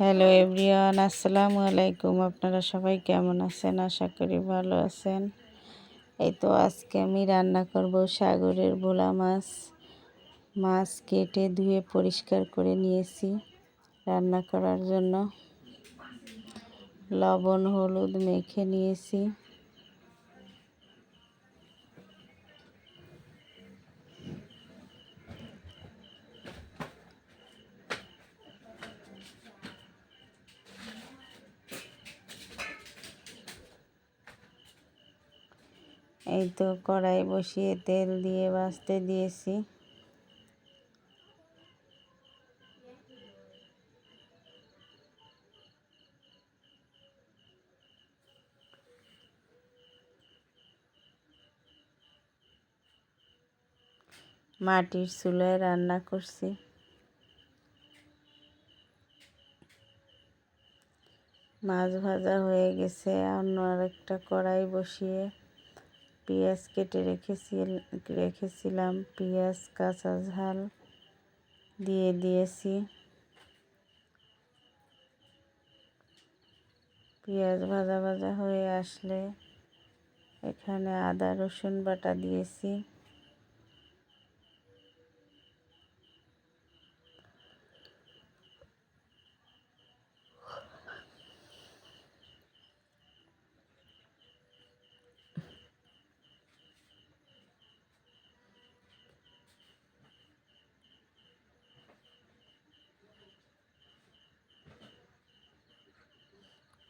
Hello everyone, আসসালামু আলাইকুম। আপনারা সবাই কেমন আছেন? আশা করি ভালো আছেন। এই তো আজকে আমি রান্না করব সাগরের ভোলা মাছ। মাছ কেটে ধুয়ে পরিষ্কার করে নিয়েছি রান্না করার জন্য। লবণ হলুদ মেখে নিয়েছি। এই তো কড়াই বসিয়ে তেল দিয়ে ভাজতে দিয়েছি। মাটির চুলায় রান্না করছি। মাছ ভাজা হয়ে গেছে। অন্য আরেকটা কড়াই বসিয়ে পেঁয়াজ কেটে রেখেছিলাম। পেঁয়াজ কাঁচা ঝাল দিয়ে দিয়েছি। পেঁয়াজ ভাজা ভাজা হয়ে আসলে এখানে আদা রসুন বাটা দিয়েছি।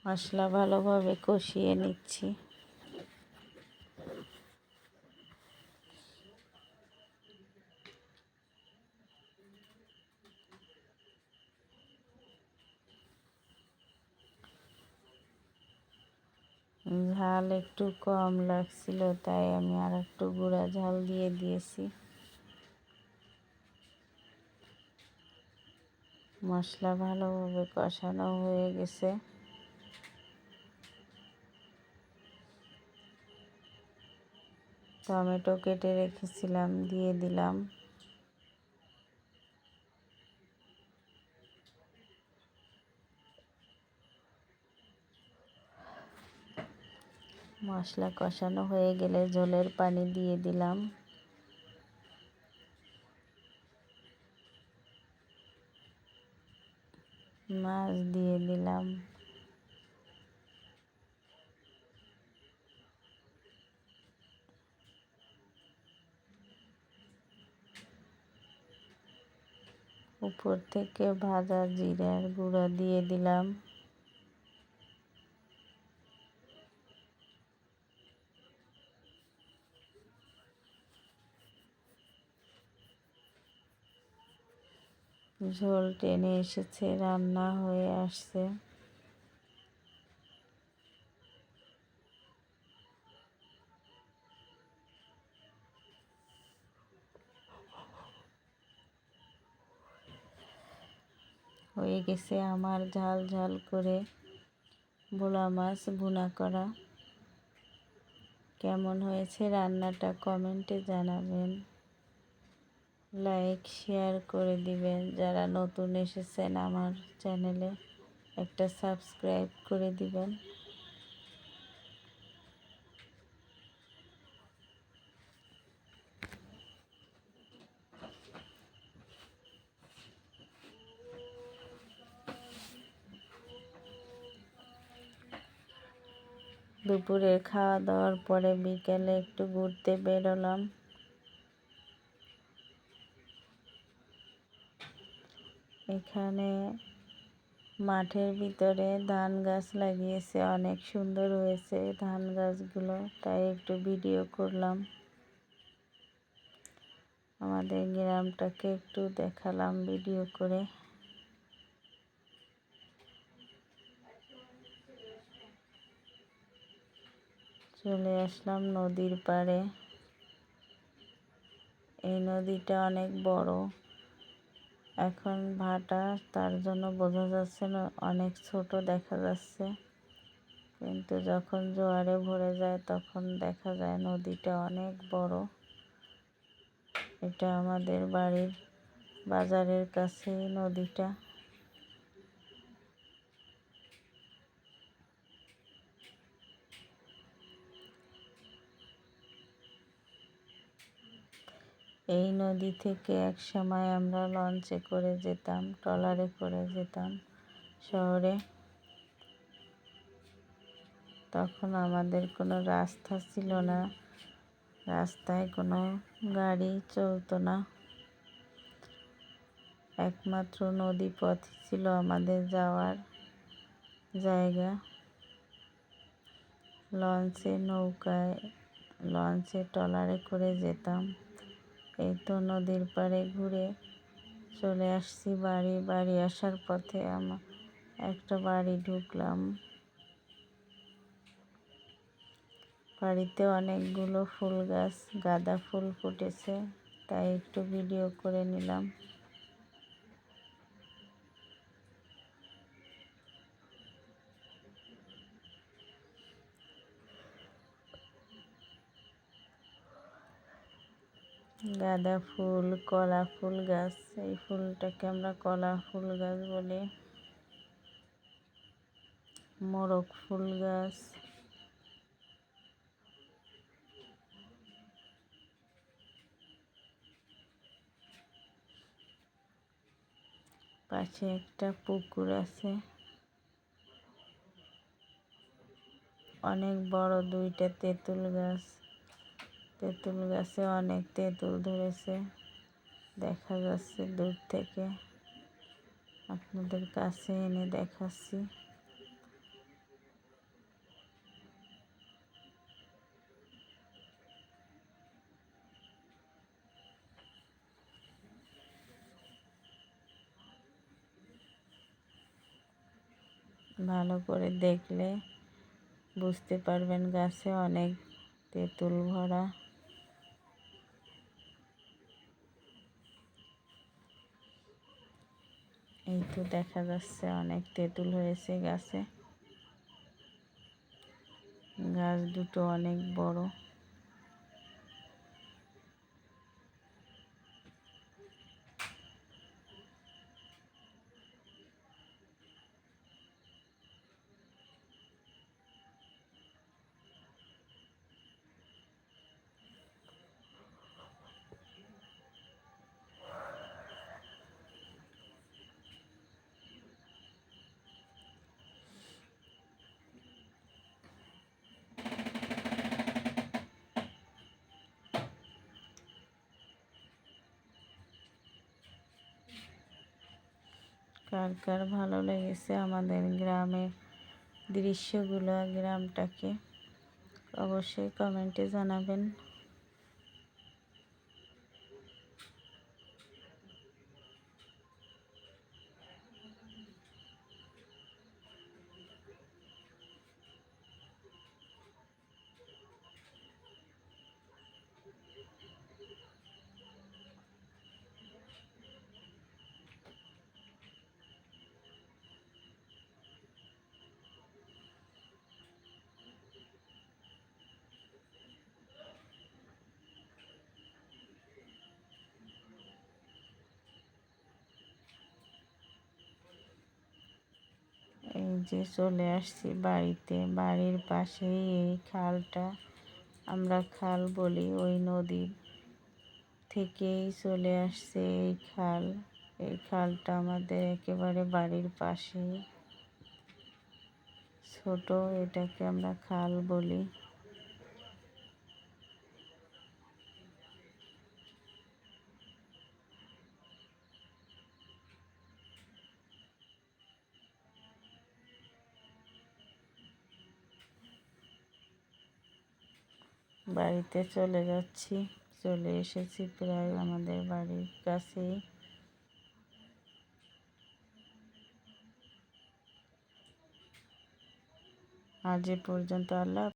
মশলা ভালোভাবে কষিয়ে নিচ্ছি। ঝাল একটু কম লাগছিল, তাই আমি আর একটু গুঁড়া ঝাল দিয়ে দিয়েছি। মশলা ভালোভাবে কষানো হয়ে গেছে। টমেটো কেটে রেখেছিলাম, দিয়ে দিলাম। মশলা কষানো হয়ে গেলে ঝোলের পানি দিয়ে দিলাম। মাছ দিয়ে দিলাম। উপর থেকে ভাজা জিরার গুঁড়া দিয়ে দিলাম। ঝোল টেনে এসেছে, রান্না হয়ে আসছে। হয়ে গেছে আমার ঝাল ঝাল করে ভোলা মাছ ভুনা করা। কেমন হয়েছে রান্নাটা কমেন্টে জানাবেন। লাইক শেয়ার করে দিবেন। যারা নতুন এসেছেন আমার চ্যানেলে একটা সাবস্ক্রাইব করে দিবেন। দুপুরের খাওয়া দাওয়ার পরে বিকেলে একটু ঘুরতে বেরোলাম। এখানে মাঠের ভিতরে ধান গাছ লাগিয়েছে, অনেক সুন্দর হয়েছে ধান গাছগুলো, তাই একটু ভিডিও করলাম। আমাদের গ্রামটাকে একটু দেখালাম ভিডিও করে। চলে আসলাম নদীর পাড়ে। এই নদীটা অনেক বড়, এখন ভাটা, তার জন্য বোঝা যাচ্ছে না, অনেক ছোট দেখা যাচ্ছে, কিন্তু যখন জোয়ারে ভরে যায় তখন দেখা যায় নদীটা অনেক বড়। এটা আমাদের বাড়ির বাজারের কাছেই নদীটা। এই নদী থেকে এক সময় আমরা লঞ্চে করে যেতাম, ট্রলারে করে যেতাম শহরে। তখন আমাদের কোনো রাস্তা ছিল না, রাস্তায় কোনো গাড়ি চলতো না, একমাত্র নদী পথ ছিল আমাদের যাওয়ার জায়গা। লঞ্চে, নৌকায়, লঞ্চে, ট্রলারে করে যেতাম। এই তো নদীর পাড়ে ঘুরে চলে আসছি বাড়ি। বাড়ি আসার পথে একটা বাড়ি ঢুকলাম। বাড়িতে অনেকগুলো ফুল গাছ, গাঁদা ফুল ফুটেছে, তাই একটু ভিডিও করে নিলাম। গাঁদা ফুল, কলা ফুল গাছ, এই ফুলটাকে আমরা কলা ফুল গাছ বলি। মোরগ ফুল গাছ, পাশে একটা পুকুর আছে, অনেক বড় দুইটা তেঁতুল গাছ। তেঁতুল গাছে অনেক তেঁতুল ধরেছে, দেখা যাচ্ছে দূর থেকে, আপনাদের কাছে এনে দেখাচ্ছি। ভালো করে দেখলে বুঝতে পারবেন গাছে অনেক তেঁতুল ভরা। এই তো দেখা যাচ্ছে অনেক তেঁতুল হয়েছে গাছে। গাছ দুটো অনেক বড়। কার কার ভালো লেগেছে আমাদের গ্রামের দৃশ্যগুলো, গ্রামটাকে অবশ্যই কমেন্টে জানাবেন। এই যে চলে আসছি বাড়িতে, বাড়ির পাশেই এই খালটা, আমরা খাল বলি। ওই নদীর থেকেই চলে আসছে এই খাল। এই খালটা আমাদের একেবারে বাড়ির পাশেই, ছোট, এটাকে আমরা খাল বলি। বাড়িতে চলে যাচ্ছি, চলে এসেছি প্রায় আমাদের বাড়ির কাছেই। আজ এ পর্যন্ত, আল্লাহ।